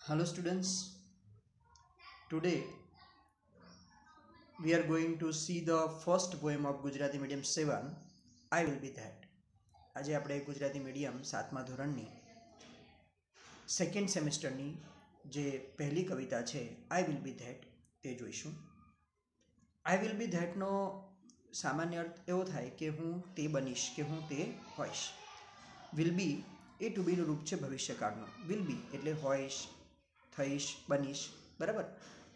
Hello students, today we are going to see the first poem of Gujarati medium 7, I will be that. આજે આપણે Gujarati medium 7મા ધોરણની second સેમેસ્ટરની જે પહેલી કવિતા છે આઈ will be that તે જોઈશું. આઈ વિલ બી ધેટનો સામાન્ય અર્થ એવો થાય કે હું તે બનીશ કે હું તે હોઈશ. વિલ બી એ ટુ બીનું રૂપ છે ભવિષ્યકાળનું. વિલ બી એટલે હોઈશ, થઈશ, બનીશ, બરાબર.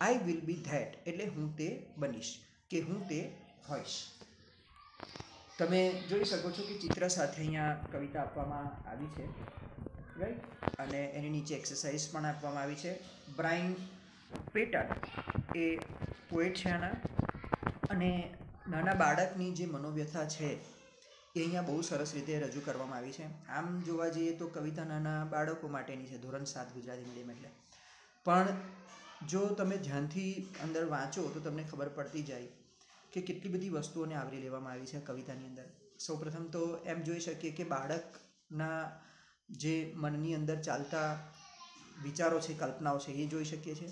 આઈ વિલ બી ધેટ એટલે હું તે બનીશ કે હું તે હોઈશ. તમે જોઈ શકો છો કે ચિત્ર સાથે અહીંયા કવિતા આપવામાં આવી છે, રાઈટ. અને એની નીચે એક્સરસાઇઝ પણ આપવામાં આવી છે. બ્રાયન પેટન એ પોએટ છે આના, અને નાના બાળકની જે મનોવ્યથા છે એ અહીંયા બહુ સરસ રીતે રજૂ કરવામાં આવી છે. આમ જોવા જઈએ તો કવિતા નાના બાળકો માટેની છે, ધોરણ 7 ગુજરાતી મીડિયમ એટલે. પણ જો તમે ધ્યાનથી અંદર વાંચો તો તમને ખબર પડતી જાય કે કેટલી બધી વસ્તુઓને આવરી લેવામાં આવી છે કવિતાની અંદર. સૌપ્રથમ તો એમ જોઈ શકીએ કે બાળકના જે મનની અંદર ચાલતા વિચારો છે, કલ્પનાઓ છે, એ જોઈ શકીએ છીએ.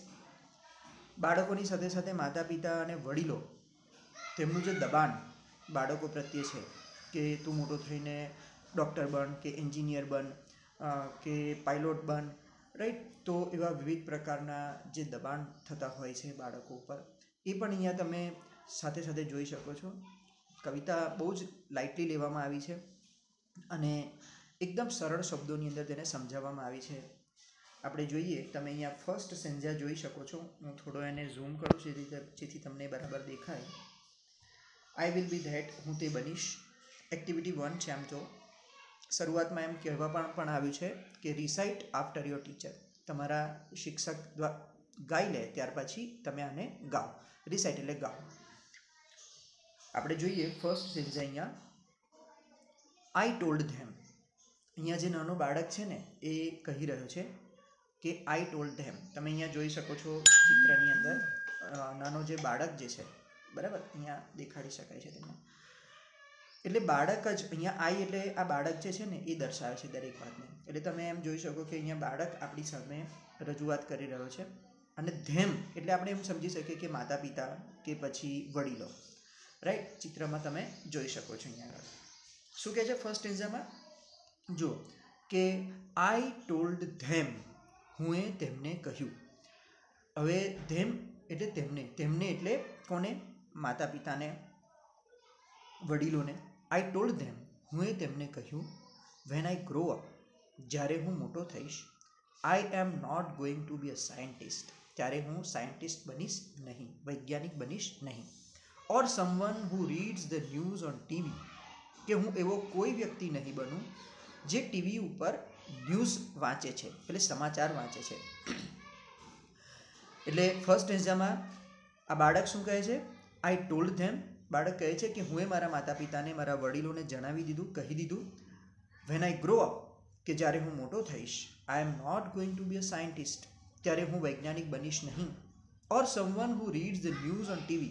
બાળકોની સાથે સાથે માતા પિતા અને વડીલો તેમનું જે દબાણ બાળકો પ્રત્યે છે કે તું મોટો થઈને ડૉક્ટર બન કે એન્જિનિયર બન કે પાયલોટ બન, રાઈટ. તો એવા વિવિધ પ્રકારના જે દબાણ થતા હોય છે બાળકો ઉપર, એ પણ અહીંયા તમે સાથે સાથે જોઈ શકો છો. કવિતા બહુ જ લાઇટલી લેવામાં આવી છે અને એકદમ સરળ શબ્દોની અંદર તેને સમજાવવામાં આવી છે. આપણે જોઈએ, તમે અહીંયા ફર્સ્ટ સેન્જા જોઈ શકો છો. હું થોડો એને ઝૂમ કરું છું જેથી તમને બરાબર દેખાય. આઈ વિલ બી ધેટ હું તે બનીશ. એક્ટિવિટી 1 છે. આમ તો શરૂઆતમાં એમ કહેવા પણ આવ્યું છે કે રિસાઇટ આફ્ટર યોર ટીચર. તમારા શિક્ષક ગાઈ લે ત્યાર પછી તમે આને ગાઓ. રિસાઇટ એટલે ગાઓ. આપણે જોઈએ ફર્સ્ટ સેન્સ અહીંયા, આઈ ટોલ્ડ ધેમ. અહીંયા જે નાનો બાળક છે ને એ કહી રહ્યો છે કે આઈ ટોલ્ડ ધેમ. તમે અહીંયા જોઈ શકો છો ચિત્રની અંદર નાનો જે બાળક જે છે, બરાબર, અહીંયા દેખાડી શકાય છે તમને. એટલે બાળક જ અહીંયા આઈ એટલે આ બાળક જે છે ને એ દર્શાવે છે દરેક વાતને. એટલે તમે એમ જોઈ શકો કે અહીંયા બાળક આપણી સામે રજૂઆત કરી રહ્યો છે. અને ધેમ એટલે આપણે એમ સમજી શકીએ કે માતા પિતા કે પછી વડીલો, રાઈટ. ચિત્રમાં તમે જોઈ શકો છો અહીંયા આગળ શું કહે છે ફર્સ્ટ સ્ટેન્ઝામાં. જો કે આઈ ટોલ્ડ ધેમ, હું એ તેમને કહ્યું. હવે ધેમ એટલે તેમને, તેમને એટલે કોને? માતા પિતાને, વડીલોને. આઈ ટોલ્ડ ધેમ, હું એ તેમને કહ્યું. વેન આઈ ગ્રો અપ, જ્યારે હું મોટો થઈશ. I am not going to be a scientist, ત્યારે હું સાયન્ટિસ્ટ બનીશ નહીં, વૈજ્ઞાનિક બનીશ નહીં. Or someone who reads the news on TV, કે હું એવો કોઈ વ્યક્તિ નહીં બનું જે ટીવી ઉપર ન્યૂઝ વાંચે છે, એટલે સમાચાર વાંચે છે. એટલે ફર્સ્ટ એક્ઝામમાં આ બાળક શું કહે છે? આઈ ટોલ્ડ ધેમ. બાળક કહે છે કે હું એ મારા માતા પિતાને, મારા વડીલોને જણાવી દીધું, કહી દીધું. વેન આઈ ગ્રો અપ, કે જ્યારે હું મોટો થઈશ. I am not going to be a scientist, ત્યારે હું વૈજ્ઞાનિક બનીશ નહીં. Or someone who reads the news on TV,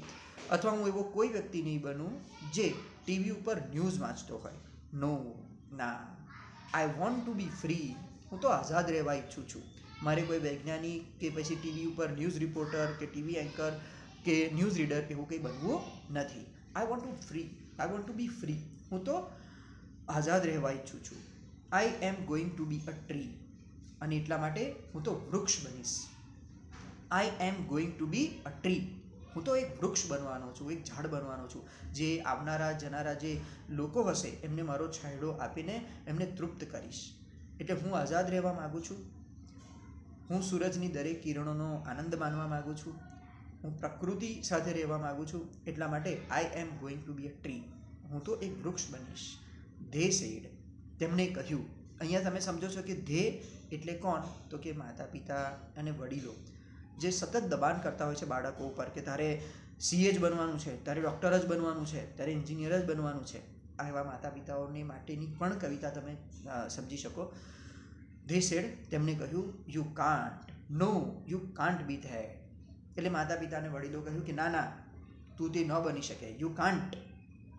અથવા હું એવો કોઈ વ્યક્તિ નહીં બનું જે ટીવી ઉપર ન્યૂઝ વાંચતો હોય. નો, ના. I want to be free, હું તો આઝાદ રહેવા ઈચ્છું છું. મારે કોઈ વૈજ્ઞાનિક કે પછી ટીવી ઉપર ન્યૂઝ રિપોર્ટર કે ટીવી એન્કર કે ન્યૂઝ રીડર એવું કંઈ બનવું નથી. I want to be free, હું તો આઝાદ રહેવા ઈચ્છું છું. I am going to be a tree, અને એટલા માટે હું તો વૃક્ષ બનીશ. I am going to be a tree, હું તો એક વૃક્ષ બનવાનો છું, એક ઝાડ બનવાનો છું, જે આવનારા જનારા જે લોકો હશે એમને મારો છાંયડો આપીને એમને તૃપ્ત કરીશ. એટલે હું આઝાદ રહેવા માગું છું. હું સૂરજની દરેક કિરણોનો આનંદ માનવા માગું છું. હું પ્રકૃતિ સાથે રહેવા માગું છું. એટલા માટે I am going to be a tree, હું તો એક વૃક્ષ બનીશ. ધે સેડ, તેમણે કહ્યું. અહીંયા તમે સમજો છો કે ધે એટલે કોણ? તો કે માતા પિતા અને વડીલો, જે સતત દબાણ કરતા હોય છે બાળકો ઉપર કે તારે સીએ જ બનવાનું છે, તારે ડૉક્ટર જ બનવાનું છે, તારે એન્જિનિયર જ બનવાનું છે. આવા માતા પિતાઓની માટેની પણ કવિતા તમે સમજી શકો. ધે સેડ, તેમણે કહ્યું. You can't, no you can't be that, એટલે માતા પિતા અને વડીલો કહ્યું કે ના ના, તું તે ન બની શકે. યુ કાન્ટ,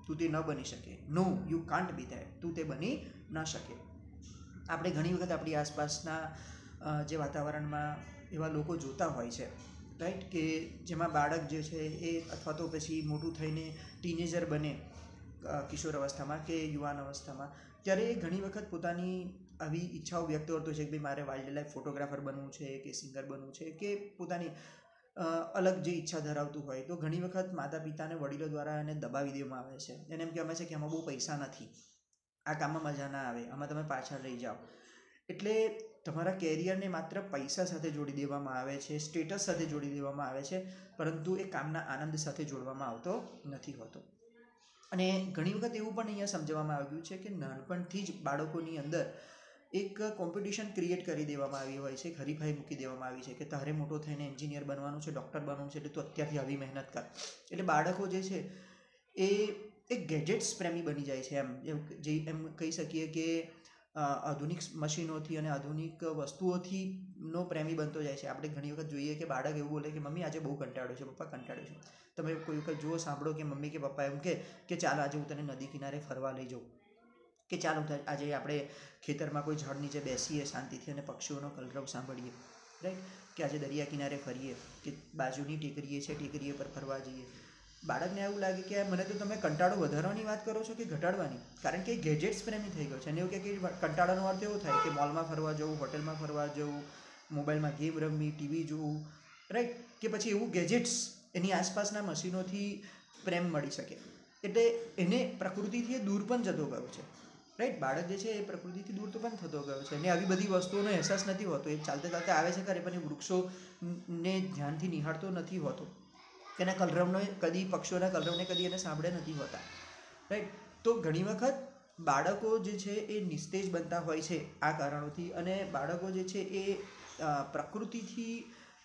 તું તે ન બની શકે. નો યુ કાન્ટ બી ધેટ, તું તે બની ન શકે. આપણે ઘણી વખત આપણી આસપાસના જે વાતાવરણમાં એવા લોકો જોતા હોય છે, રાઈટ, કે જેમાં બાળક જે છે એ અથવા તો પછી મોટું થઈને ટીનેજર બને કિશોર અવસ્થામાં કે યુવાન અવસ્થામાં, ત્યારે એ ઘણી વખત પોતાની આવી ઈચ્છાઓ વ્યક્ત કરતો છે કે ભાઈ મારે વાઇલ્ડ લાઈફ ફોટોગ્રાફર બનવું છે કે સિંગર બનવું છે કે પોતાની અલગ જે ઈચ્છા ધરાવતું હોય, તો ઘણી વખત માતા પિતાને વડીલો દ્વારા એને દબાવી દેવામાં આવે છે. એને એમ કહેવામાં છે કે આમાં બહુ પૈસા નથી, આ કામમાં મજા ના આવે, આમાં તમે પાછળ રહી જાઓ. એટલે તમારા કેરિયરને માત્ર પૈસા સાથે જોડી દેવામાં આવે છે, સ્ટેટસ સાથે જોડી દેવામાં આવે છે, પરંતુ એ કામના આનંદ સાથે જોડવામાં આવતો નથી હોતો. અને ઘણી વખત એવું પણ અહીંયા સમજવામાં આવ્યું છે કે નાનપણથી જ બાળકોની અંદર એક કોમ્પિટિશન ક્રિએટ કરી દેવામાં આવી હોય છે, હરીફાઈ મૂકી દેવામાં આવી છે કે તારે મોટો થઈને એન્જિનિયર બનવાનું છે, ડૉક્ટર બનવાનું છે, એટલે તું અત્યારથી આવી મહેનત કર. એટલે બાળકો જે છે એ એક ગેજેટ્સ પ્રેમી બની જાય છે. એમ કહી શકીએ કે આધુનિક મશીનોથી અને આધુનિક વસ્તુઓથી નો પ્રેમી બનતો જાય છે. આપણે ઘણી વખત જોઈએ કે બાળક એવું બોલે કે મમ્મી આજે બહુ કંટાળ્યો છે, પપ્પા કંટાળ્યો છું. તમે કોઈ વખત જુઓ, સાંભળો કે મમ્મી કે પપ્પા એમ કે ચાલ આજે હું તને નદી કિનારે ફરવા લઈ જાઉં, કે ચાલો આજે આપણે ખેતરમાં કોઈ ઝાડ નીચે બેસીએ શાંતિથી અને પક્ષીઓનો કલરવ સાંભળીએ, રાઈટ, કે આજે દરિયા કિનારે ફરીએ, કે બાજુની ટેકરીએ છે ટેકરીએ પર ફરવા જઈએ. બાળકને એવું લાગે કે મને તો તમે કંટાળો વધારવાની વાત કરો છો કે ઘટાડવાની, કારણ કે ગેજેટ્સ પ્રેમી થઈ ગયો છે. અને એવું કે કંટાળાનો અર્થ એવો થાય કે મોલમાં ફરવા જવું, હોટલમાં ફરવા જવું, મોબાઈલમાં ગેમ રમવી, ટીવી જોવું, રાઈટ, કે પછી એવું ગેજેટ્સ એની આસપાસના મશીનોથી પ્રેમ મળી શકે. એટલે એને પ્રકૃતિથી એ દૂર પણ જતો ગયો છે, રાઈટ. બાળક જે છે એ પ્રકૃતિથી દૂર તો પણ થતો ગયો છે અને આવી બધી વસ્તુઓનો અહેસાસ નથી હોતો. એ ચાલતે ચાલતે આવે છે ખરે, પણ એ વૃક્ષોને ધ્યાનથી નિહાળતો નથી હોતો, એના કલરવને કદી, પક્ષીઓના કલરવને કદી એને સાંભળે નથી હોતા, રાઈટ. તો ઘણી વખત બાળકો જે છે એ નિસ્તેજ બનતા હોય છે આ કારણોથી, અને બાળકો જે છે એ પ્રકૃતિથી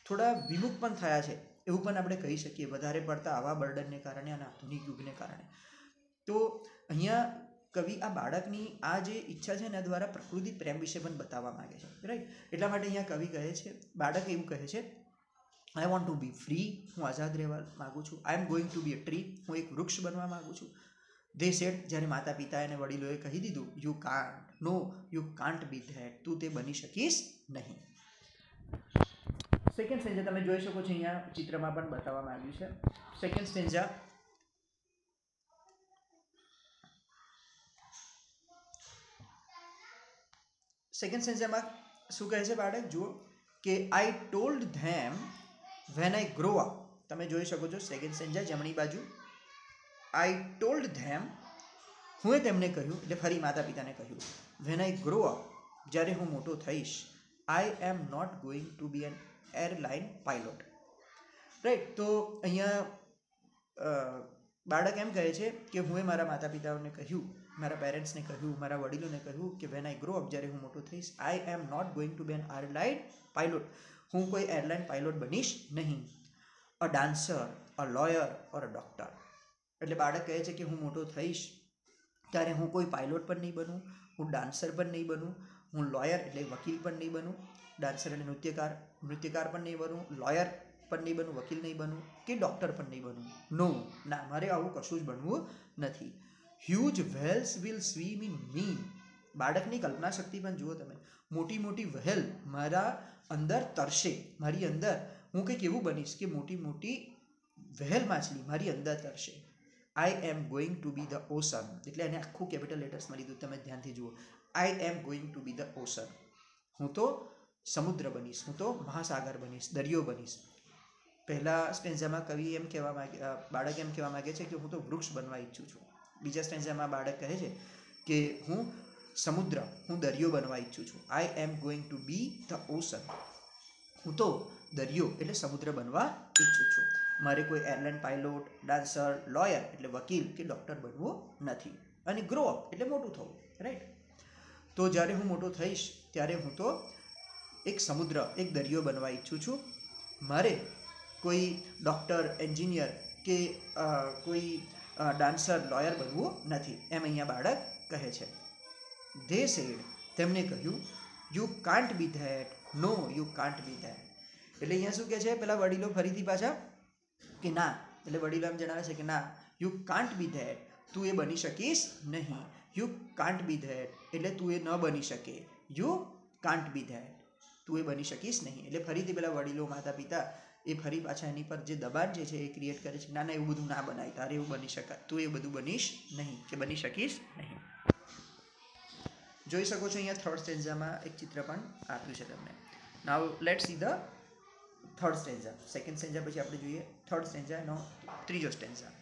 થોડા વિમુખ પણ થયા છે એવું પણ આપણે કહી શકીએ, વધારે પડતા આવા બર્ડનને કારણે અને આધુનિક યુગને કારણે. તો અહીંયા કવિ આ બાળકની આ જે ઈચ્છા છે એના દ્વારા પ્રકૃતિ પ્રેમ વિશે પણ બતાવવા માંગે છે, રાઈટ. એટલા માટે અહીંયા કવિ કહે છે, બાળક એવું કહે છે, I want to be free, હું આઝાદ રહેવા માગું છું. I am going to be a tree, હું એક વૃક્ષ બનવા માગું છું. ધે સેડ, જ્યારે માતા પિતા અને વડીલોએ કહી દીધું, you can't, no you can't be that, તું તે બની શકીશ નહીં. સેકન્ડ સ્ટેન્જા તમે જોઈ શકો છો, અહીંયા ચિત્રમાં પણ બતાવવામાં આવ્યું છે. સેકન્ડ સ્ટેન્જા, સેકન્ડ સ્ટેન્જામાં શું કહે છે બાળક? જુઓ કે આઈ told them when I grow up. તમે જોઈ શકો છો સેકન્ડ સ્ટેન્જા જમણી બાજુ. આઈ ટોલ્ડ ધેમ, હું તેમને કહ્યું, એટલે ફરી માતા પિતાને કહ્યું, વેન આઈ ગ્રો અપ, જ્યારે હું મોટો થઈશ, I am not going to be an airline pilot. Right. તો અહીંયા બાળક એમ કહે છે કે હું મારા માતા પિતાઓને કહ્યું, મારા પેરેન્ટ્સને કહ્યું, મારા વડીલોને કહ્યું કે વેન આઈ ગ્રો અપ, જ્યારે હું મોટો થઈશ, I am not going to be an airline pilot, હું કોઈ એરલાઇન પાયલોટ બનીશ નહીં. A dancer, a lawyer or a doctor. એટલે બાળક કહે છે કે હું મોટો થઈશ ત્યારે હું કોઈ પાયલોટ પણ નહીં બનું, હું ડાન્સર પણ નહીં બનું, હું લોયર એટલે વકીલ પણ નહીં બનું, ડાન્સર એટલે નૃત્યકાર પણ નહીં બનું, લોયર પણ નહીં બનું, વકીલ નહીં બનું, કે ડૉક્ટર પણ નહીં બનું. નો, ના, મારે આવું કશું જ બનવું નથી. Huge whales will swim in me. બાળકની કલ્પના શક્તિ પણ જુઓ તમે. મોટી મોટી વહેલ મારા અંદર તરશે, મારી અંદર હું કંઈક એવું બનીશ કે મોટી મોટી વહેલ માછલી મારી અંદર તરશે. I am going to be the ocean, એટલે એને આખું કેપિટલ લેટર્સમાં લીધું, તમે ધ્યાનથી જુઓ. I am going to be the ocean, હું તો સમુદ્ર બનીશ, હું તો મહાસાગર બનીશ, દરિયો બનીશ. પહેલા સ્ટેન્જામાં કવિ એમ કહેવા માંગે, બાળક એમ કહેવા માંગે છે કે હું તો વૃક્ષ બનવા ઈચ્છું છું. બીજા સ્ટેન્જામાં બાળક કહે છે કે હું સમુદ્ર, હું દરિયો બનવા ઈચ્છું છું. I am going to be the ocean, હું તો દરિયો એટલે સમુદ્ર બનવા ઈચ્છું છું. મારે કોઈ એરલાઇન પાયલોટ, ડાન્સર, લોયર એટલે વકીલ કે ડૉક્ટર બનવું નથી. અને ગ્રો અપ એટલે મોટું થવું, રાઈટ. તો જ્યારે હું મોટો થઈશ ત્યારે હું તો એક સમુદ્ર, એક દરિયો બનવા ઈચ્છું છું. મારે કોઈ ડૉક્ટર, એન્જિનિયર કે કોઈ ડાન્સર, લોયર બનવું નથી, એમ અહીંયા બાળક કહે છે. ધે સેડ, તેમને કહ્યું, you can't be that, no you can't be that. એટલે અહીંયા શું કહે છે પેલા વડીલો ફરીથી પાછા કે ના, એટલે વડીલો એમ જણાવે છે કે ના, યુ કાન્ટ બી ધેટ, તું એ બની શકીશ નહીં. યુ કાન્ટ બી ધેટ એટલે તું એ ન બની શકે. You can't be that. તું એ બની શકીશ નહીં. એટલે ફરીથી પેલા વડીલો માતા પિતા એ ફરી પાછા એની પર જે દબાણ જે છે એ ક્રિએટ કરે છે, ના ના એવું બધું ના બનાય, તારે એવું બની શકાય, તું એ બધું બનીશ નહીં, કે બની શકીશ નહીં. જોઈ શકો છો અહીંયા થર્ડ સ્ટેન્ઝામાં એક ચિત્ર પણ આપ્યું છે તમને. Now let's see the third stanza. Second stanza પછી આપણે જોઈએ થર્ડ સ્ટેન્ઝાનો ત્રીજો સ્ટેન્ઝા.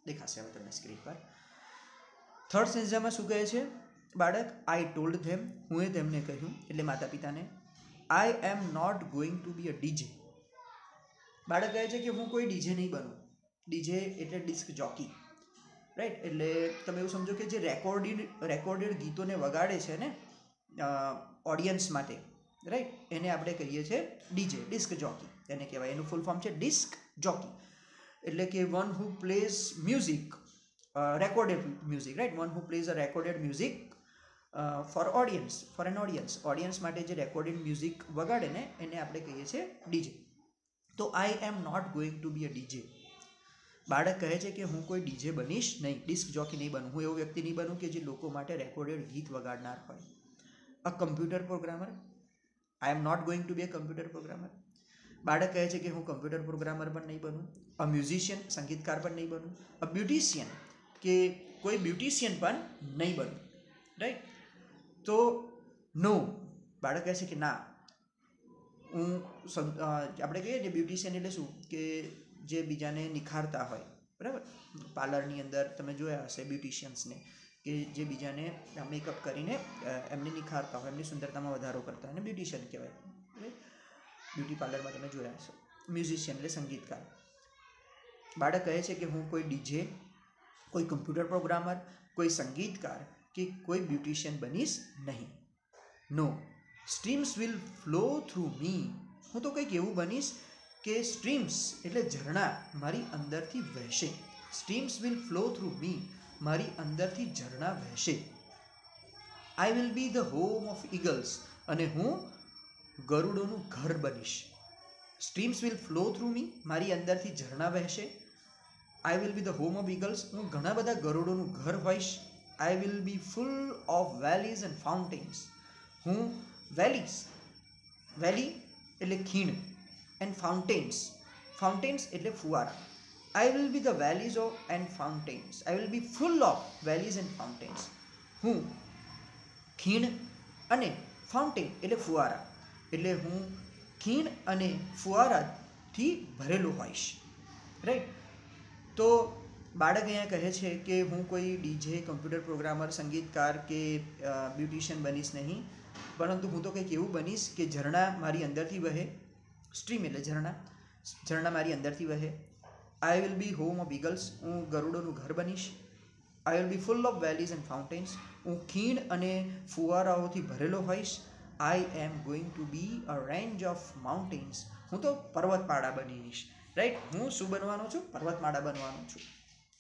દેખાશે હવે તમને સ્ક્રીન પર. થર્ડ સ્ટેન્ઝામાં શું કહે છે બાળક? આઈ ટોલ્ડ ધેમ, હું તેમને કહ્યું, એટલે માતા પિતાને, I am not going to be a DJ. બાળક કહે છે કે હું કોઈ ડીજે નહીં બનું. ડીજે એટલે ડિસ્ક જોકી, રાઈટ? એટલે તમે એવું સમજો કે જે રેકોર્ડેડ ગીતોને વગાડે છે ને ઓડિયન્સ માટે, રાઈટ, એને આપણે કહીએ છીએ ડીજે, ડિસ્ક જોકી એને કહેવાય. એનું ફૂલ ફોર્મ છે ડિસ્ક જોકી. એટલે કે one who plays music, recorded music, right? One who plays a recorded music for audience, for an audience. Audience માટે જે રેકોર્ડેડ મ્યુઝિક વગાડે ને એને આપણે કહીએ છીએ ડીજે. તો I am not going to be a DJ. બાળક કહે છે કે હું કોઈ ડીજે બનીશ નહીં, ડિસ્ક જોકી નહીં બનું. હું એવું વ્યક્તિ નહીં બનું કે જે લોકો માટે રેકોર્ડેડ ગીત વગાડનાર હોય. A computer programmer, I am not going to be a computer programmer. બાળક કહે છે કે હું કમ્પ્યુટર પ્રોગ્રામર પણ નહીં બનું. અ મ્યુઝિશિયન, સંગીતકાર પણ નહીં બનું. અ બ્યુટિશિયન, કે કોઈ બ્યુટિશિયન પણ નહીં બનું, રાઈટ? તો નો, બાળક કહે છે કે ના, હું આપણે કહીએ ને બ્યુટિશિયન એટલે શું, કે જે બીજાને નિખારતા હોય, બરાબર? પાર્લરની અંદર તમે જોયા હશે બ્યુટિશિયન્સને, કે જે બીજાને મેકઅપ કરીને એમને નિખારતા હોય, એમની સુંદરતામાં વધારો કરતા હોય, એને બ્યુટિશિયન કહેવાય. બ્યુટી પાર્લરમાં તમે જોયા હશો. મ્યુઝિશિયન એટલે સંગીતકાર. બાળક કહે છે કે હું કોઈ ડીજે, કોઈ કમ્પ્યુટર પ્રોગ્રામર, કોઈ સંગીતકાર કે કોઈ બ્યુટિશિયન બનીશ નહીં. નો, સ્ટ્રીમ્સ વિલ ફ્લો થ્રુ મી. હું તો કંઈક એવું બનીશ કે સ્ટ્રીમ્સ એટલે ઝરણા મારી અંદરથી વહેશે. સ્ટ્રીમ્સ વિલ ફ્લો થ્રુ મી, મારી અંદરથી ઝરણા વહેશે. આઈ will B the home of eagles, અને હું ગરુડોનું ઘર બનીશ. સ્ટ્રીમ્સ વિલ ફ્લો થ્રુ મી, મારી અંદરથી ઝરણા વહેશે. આઈ will B the home of eagles, હું ઘણા બધા ગરુડોનું ઘર હોઈશ. આઈ will be full of valleys and fountains. હું વેલીઝ, વેલી એટલે ખીણ, એન્ડ ફાઉન્ટેન્સ, ફાઉન્ટેન્સ એટલે ફુવારા. આઈ will B the valleys of and fountains. I will be full of valleys and fountains. હું ખીણ અને ફાઉન્ટેન એટલે ફુવારા, એટલે હું ખીણ અને ફુવારાથી ભરેલો હોઈશ, રાઈટ? તો બાળક અહીંયા કહે છે કે હું કોઈ ડીજે, કમ્પ્યુટર પ્રોગ્રામર, સંગીતકાર કે બ્યુટિશિયન બનીશ નહીં, પરંતુ હું તો કંઈક એવું બનીશ કે ઝરણા મારી અંદરથી વહે. સ્ટ્રીમ એટલે ઝરણા, ઝરણા મારી અંદરથી વહે. I will be home of eagles, હું ગરુડોનું ઘર બનીશ. I will be full of valleys and fountains, હું ખીણ અને ફુવારાઓથી ભરેલો હોઈશ. I am going to be a range of mountains, હું તો પર્વતમાળા બનીશ, રાઈટ? હું શું બનવાનો છું? પર્વતમાળા બનવાનો છું.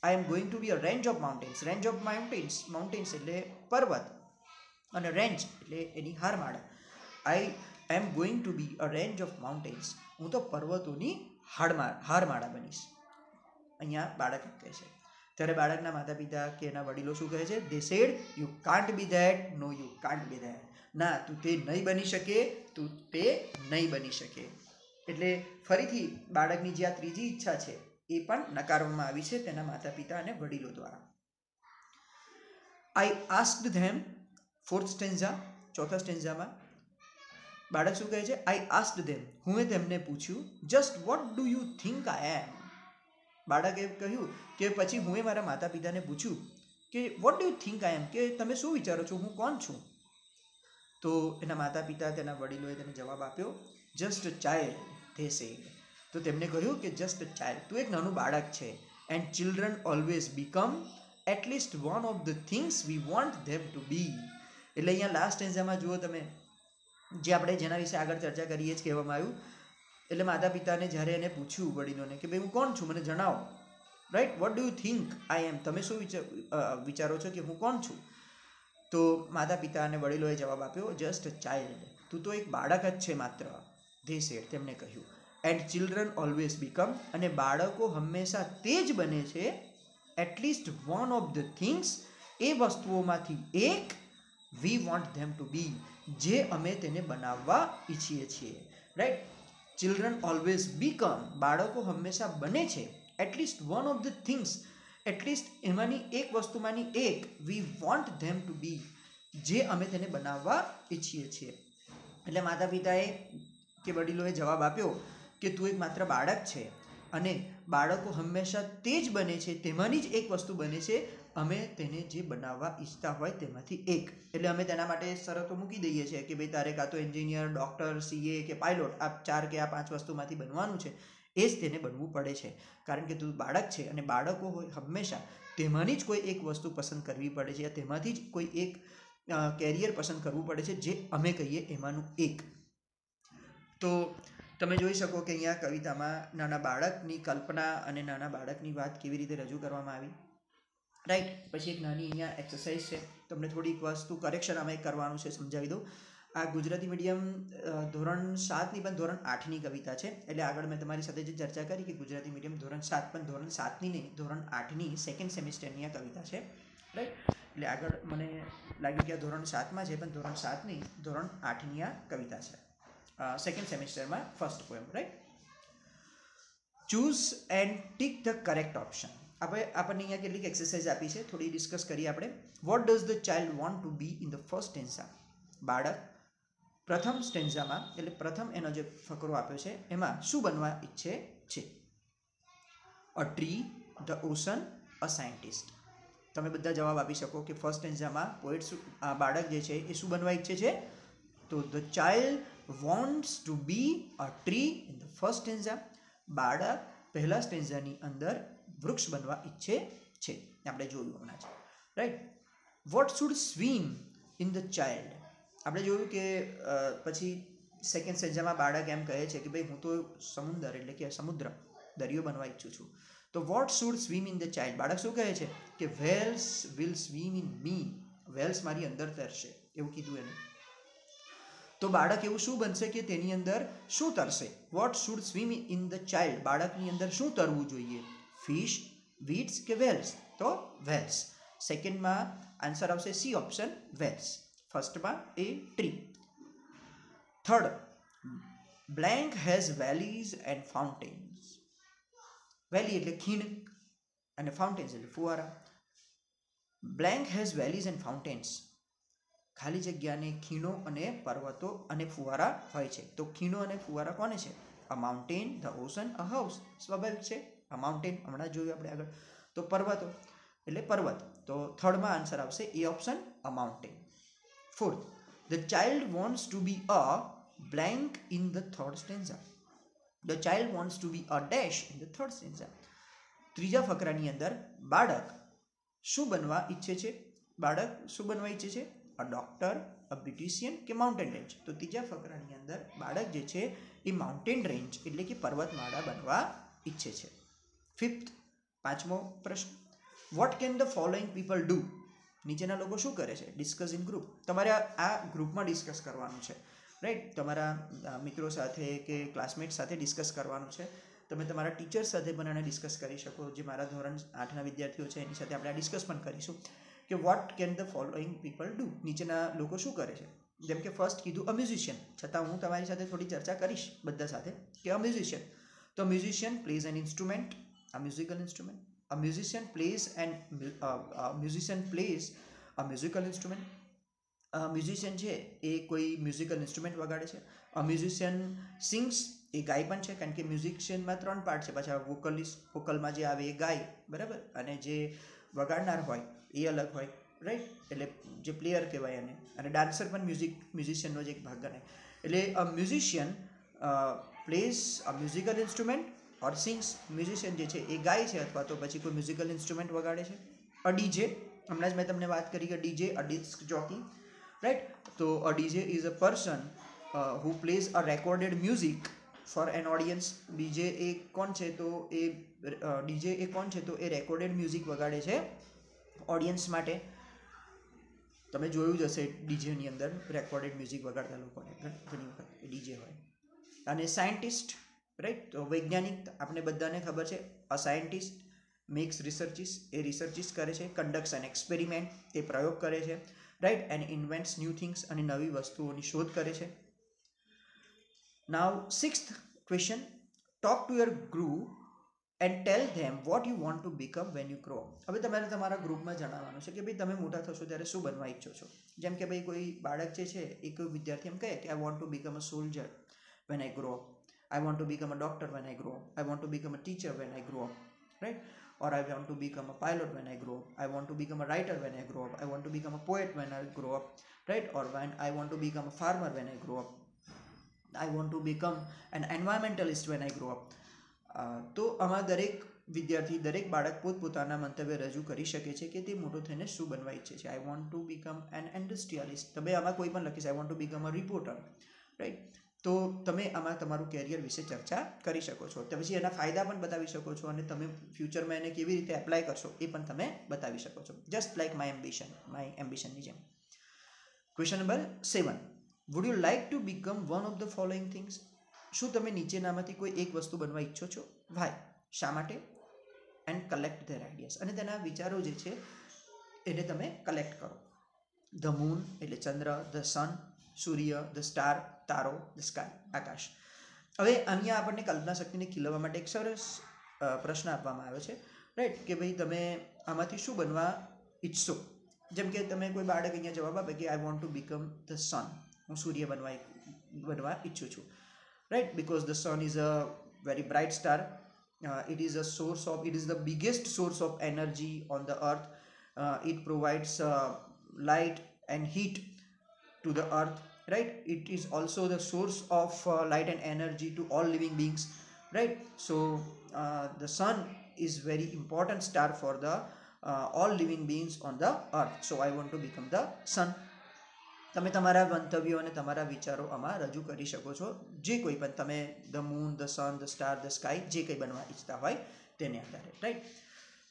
I am going to be a range of mountains. Range of mountains, mountains એટલે પર્વત, અને રેન્જ એટલે એની હારમાળા. I am going to be a range of mountains, હું તો પર્વતોની હારમાળા બનીશ. અહીંયા બાળક કહે છે. ત્યારે બાળકના માતા પિતા કે એના વડીલો શું કહે છે? They said you can't be that. No, you can't be that. ના, તું તે નહીં બની શકે, તું તે નહીં બની શકે. એટલે ફરીથી બાળકની જે આ ત્રીજી ઈચ્છા છે એ પણ નકારવામાં આવી છે તેના માતા પિતા અને વડીલો દ્વારા. આઈ આસ્ક્ડ ધેમ, ફોર્થ સ્ટેન્ઝા, ચોથા સ્ટેન્ઝામાં બાળક શું કહે છે? આઈ આસ્ક્ડ ધેમ, હું તેમને પૂછ્યું, just what do you think I am. બાળકે કહ્યું કે પછી હું મારા માતા પિતાને પૂછ્યું કે what do you think I am, કે તમે શું વિચારો છો, હું કોણ છું? તો એના માતા પિતા, તેના વડીલોએ તેને જવાબ આપ્યો, just a child, they sad. તો તેમણે કહ્યું કે જસ્ટ અ ચાઇલ્ડ, તું એક નાનું બાળક છે. And children always become at least one of the things we want them to be. એટલે અહીંયા લાસ્ટ સ્ટેન્ઝામાં જુઓ તમે, જે આપણે જેના વિશે આગળ ચર્ચા કરીએ જ કહેવામાં આવ્યું. એટલે માતા પિતાને જ્યારે એને પૂછ્યું વડીલોને કે ભાઈ હું કોણ છું, મને જણાવો, right? What do you think I am, તમે શું વિચારો છો કે હું કોણ છું? તો માતા પિતા અને વડીલોએ જવાબ આપ્યો, જસ્ટ અ ચાઇલ્ડ, તું તો એક બાળક જ છે માત્ર. ધે સેડ, તેમણે કહ્યું. એન્ડ ચિલ્ડ્રન ઓલવેઝ બીકમ, અને બાળકો હંમેશા તે જ બને છે, at least one of the things એ વસ્તુઓમાંથી એક વી વોન્ટ ધેમ ટુ બી, જે અમે તેને બનાવવા ઈચ્છીએ છીએ. રાઈટ? ચિલ્ડ્રન ઓલવેઝ બીકમ, બાળકો હંમેશા બને છે. At least one of the things, at least એમાંની એક વસ્તુમાંની એક વી વોન્ટ ધેમ ટુ બી, જે અમે તેને બનાવવા ઈચ્છીએ છીએ. એટલે માતા પિતાએ કે વડીલોએ જવાબ આપ્યો કે તું એક માત્ર બાળક છે અને બાળકો હંમેશા તે જ બને છે, તેમાંની જ એક વસ્તુ બને છે, અમે તેને જે બનાવવા ઈચ્છતા હોય તેમાંથી એક. એટલે અમે તેના માટે શરતો મૂકી દઈએ છીએ કે ભાઈ તારે કાં તો એન્જિનિયર, ડૉક્ટર, સીએ કે પાયલોટ, આ 4 કે આ 5 વસ્તુમાંથી બનવાનું છે, એ જ તેને બનવું પડે છે. કારણ કે તું બાળક છે અને બાળકો હોય હંમેશા તેમાંની જ કોઈ એક વસ્તુ પસંદ કરવી પડે છે, તેમાંથી જ કોઈ એક કેરિયર પસંદ કરવું પડે છે, જે અમે કહીએ એમાંનું એક. તો તમે જોઈ શકો કે અહીંયા કવિતામાં નાના બાળકની કલ્પના અને નાના બાળકની વાત કેવી રીતે રજૂ કરવામાં આવી. રાઈટ? પછી એક નાની અહીંયા એક્સરસાઇઝ છે, તમને થોડીક વસ્તુ કરેક્શન આમાં કરવાનું છે, સમજાવી દઉં. આ ગુજરાતી મીડિયમ ધોરણ 7ની પણ ધોરણ 8ની કવિતા છે. એટલે આગળ મેં તમારી સાથે જે ચર્ચા કરી કે ગુજરાતી મીડિયમ ધોરણ 7 પણ ધોરણ 7ની નહીં, ધોરણ 8ની સેકન્ડ સેમિસ્ટરની આ કવિતા છે. રાઈટ? એટલે આગળ મને લાગ્યું કે આ ધોરણ 7માં છે, પણ ધોરણ 7ની ધોરણ 8ની આ કવિતા છે. સેકન્ડ સેમિસ્ટરમાં first poem. Right? Choose and tick the correct option. આપણે આપણને અહીંયા કેટલીક એક્સરસાઇઝ આપી છે, થોડી ડિસ્કસ કરીએ આપણે. What does the child want to be in the first stanza? બાળક પ્રથમ સ્ટેન્ઝામાં, એટલે પ્રથમ એનો જે ફકરો આપ્યો છે એમાં શું બનવા ઈચ્છે છે? A tree, the ocean, a scientist. તમે બધા જવાબ આપી શકો કે ફર્સ્ટ સ્ટેન્ઝામાં પોએટ બાળક જે છે એ શું બનવા ઈચ્છે છે? તો the child wants to be a tree in the first stanza. બાળક પહેલા સ્ટેન્ઝાની અંદર વૃક્ષ બનવા ઈચ્છે છે. આપણે જોયું હમણાં જ. Right? Vote should swim in the child? આપણે જોયું કે પછી સેકન્ડ સ્ટેન્ઝામાં બાળક એમ કહે છે કે ભાઈ હું તો સમુદ્ર, એટલે કે સમુદ્ર, દરિયો બનવા ઈચ્છું છું. તો what should swim in the child? બાળક શું કહે છે કે whales will swim in me, whales મારી અંદર તરશે, એવું કીધું એને. તો બાળક એવું શું બનશે કે તેની અંદર શું તરશે? What should swim in the child? બાળકની અંદર શું તરવું જોઈએ? ફિશ, વીડ્સ કે વેલ્સ? તો વેલ્સ. સેકન્ડમાં આન્સર આવશે સી ઓપ્શન, વેલ્સ. ફર્સ્ટમાં a tree. Third, blank has valleys and fountains. Valley એટલે ખીણ અને ફાઉન્ટેન્સ એટલે ફુવારા. Blank has valleys and fountains. ખાલી જગ્યાને ખીણો અને પર્વતો અને ફુવારા હોય છે. તો ખીણો અને ફુવારા કોને છે? A mountain, the ocean, a house. સ્વાભાવિક છે. અ માઉન્ટેન હમણાં જોયું આપણે આગળ. તો પર્વતો એટલે પર્વત. તો થર્ડમાં આન્સર આવશે A option, a mountain. Fourth, the child wants to be a blank in the third stanza. The child wants to be a dash in the third stanza. ત્રીજા ફકરાની અંદર બાળક શું બનવા ઈચ્છે છે? બાળક શું બનવા ઈચ્છે છે? અ ડૉક્ટર, અ બ્યુટિશિયન કે માઉન્ટેન રેન્જ? તો ત્રીજા ફકરાની અંદર બાળક જે છે એ માઉન્ટેન રેન્જ એટલે કે પર્વતમાળા બનવા ઈચ્છે છે. ફિફ્થ, પાંચમો પ્રશ્ન, what can the following people do? નીચેના લોકો શું કરે છે? Discuss in group. તમારે આ ગ્રુપમાં ડિસ્કસ કરવાનું છે. રાઈટ? તમારા મિત્રો સાથે કે ક્લાસમેટ સાથે ડિસ્કસ કરવાનું છે. તમે તમારા ટીચર સાથે પણ આને ડિસ્કસ કરી શકો. જે મારા ધોરણ 8ના વિદ્યાર્થીઓ છે એની સાથે આપણે આ ડિસ્કસ પણ કરીશું કે what can the following people do? નીચેના લોકો શું કરે છે? જેમ કે ફર્સ્ટ કીધું અ મ્યુઝિશિયન. છતાં હું તમારી સાથે થોડી ચર્ચા કરીશ બધા સાથે કે અ મ્યુઝિશિયન. તો musician plays an instrument, a musical instrument. A musician plays a musical instrument. Musician છે એ કોઈ મ્યુઝિકલ ઇન્સ્ટ્રુમેન્ટ વગાડે છે. અ મ્યુઝિશિયન સિંગ્સ, એ ગાય પણ છે. કારણ કે મ્યુઝિશિયનમાં 3 પાર્ટ છે. પાછા વોકલમાં જે આવે એ ગાય, બરાબર, અને જે વગાડનાર હોય એ અલગ હોય. રાઈટ? એટલે જે પ્લેયર કહેવાય એને. અને ડાન્સર પણ મ્યુઝિશિયનનો જ એક ભાગ ગણાય. એટલે a musician plays a musical instrument or sings. Musician જે છે એ ગાય છે અથવા તો પછી કોઈ મ્યુઝિકલ ઇન્સ્ટ્રુમેન્ટ વગાડે છે. અ ડીજે, હમણાં જ મેં તમને વાત કરી કે DJ, a disc jockey. Right? તો a DJ is a person who plays a recorded music for an audience. DJ એ કોણ છે? તો એ રેકોર્ડેડ મ્યુઝિક વગાડે છે ઓડિયન્સ માટે. તમે જોયું જ હશે ડીજેની અંદર રેકોર્ડેડ મ્યુઝિક વગાડતા લોકોને ઘણી વખત ડીજે હોય. અને સાયન્ટિસ્ટ, રાઈટ? તો વૈજ્ઞાનિક આપણે બધાને ખબર છે. અ સાયન્ટિસ્ટ મેક્સ રિસર્ચિસ એ રિસર્ચિસ કરે છે, કન્ડક્ટ્સ એન એક્સપેરિમેન્ટ તે પ્રયોગ કરે છે, right, and invents new things અને નવી વસ્તુઓની શોધ કરે છે. Now 6th question, talk to your group and tell them what you want to become when you grow. હવે તમારે તમારા ગ્રુપમાં જણાવવાનું છે કે ભાઈ તમે મોટા થશો ત્યારે શું બનવા ઈચ્છો છો. જેમ કે ભાઈ કોઈ બાળક જે છે એક વિદ્યાર્થી એમ કહે કે આઈ want to become a soldier when I grow up, I want to become a doctor when I grow up, I want to become a teacher when I grow up, right, or I want to become a pilot when I grow up, I want to become a writer when I grow up, I want to become a poet when I grow up, right, or when I want to become a farmer when I grow up, I want to become an environmentalist when I grow up. તો આમાં દરેક વિદ્યાર્થી, દરેક બાળક પોતપોતાના મંતવ્ય રજૂ કરી શકે છે કે તે મોટો થઈને શું બનવા ઈચ્છે છે. I want to become N industrialist, તમે આમાં કોઈ પણ લખીશ, આઈ want to become a reporter, right, તો તમે આમાં તમારું કેરિયર વિશે ચર્ચા કરી શકો છો. તો પછી એના ફાયદા પણ બતાવી શકો છો અને તમે ફ્યુચરમાં એને કેવી રીતે એપ્લાય કરશો એ પણ તમે બતાવી શકો છો. જસ્ટ લાઈક માય એમ્બિશનની જેમ. Question number 7, would you like to become one of the following things. શું તમે નીચેનામાંથી કોઈ એક વસ્તુ બનવા ઈચ્છો છો? વાય, શા માટે? એન્ડ કલેક્ટ ધેર આઈડિયાઝ, અને તેના વિચારો જે છે એને તમે કલેક્ટ કરો. ધ મૂન એટલે ચંદ્ર, the sun Surya, the star તારો, ધ સ્કાય આકાશ. હવે અહીંયા આપણને કલ્પના શક્તિને ખીલવવા માટે એક સરસ પ્રશ્ન આપવામાં આવ્યો છે, રાઈટ, કે ભાઈ તમે આમાંથી શું બનવા ઈચ્છશો. જેમ કે તમે કોઈ બાળક અહીંયા જવાબ આપે કે આઈ want to become the sun, હું સૂર્ય બનવા ઈચ્છું છું, right, because the sun is a very bright star, it is a source of, it is the biggest source of energy on the earth, it provides light and heat to the earth, right, it is also the source of light and energy to all living beings, right, so the sun is very important star for the all living beings on the earth, so I want to become the sun. તમે તમારા મંતવ્યો અને તમારા વિચારો આમાં રજૂ કરી શકો છો, જે કોઈ પણ તમે the moon, the sun, the star, the sky જે કંઈ બનવા ઈચ્છતા હોય તેને આધારે, રાઈટ.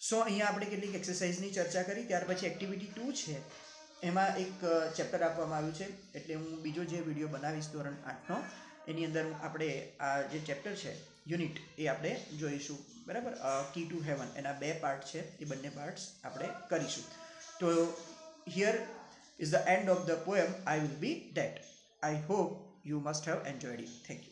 સો અહીંયા આપણે કેટલીક એક્સરસાઇઝની ચર્ચા કરી. ત્યાર પછી એક્ટિવિટી 2 છે, એમાં એક ચેપ્ટર આપવામાં આવ્યું છે, એટલે હું બીજો જે વિડીયો બનાવીશ ધોરણ 8નો એની અંદર આપણે આ જે ચેપ્ટર છે યુનિટ એ આપણે જોઈશું, બરાબર. કી ટુ હેવન એના 2 પાર્ટ છે, એ બંને પાર્ટ્સ આપણે કરીશું. તો here is the end of the poem I will be dead. I hope you must have enjoyed it. Thank you.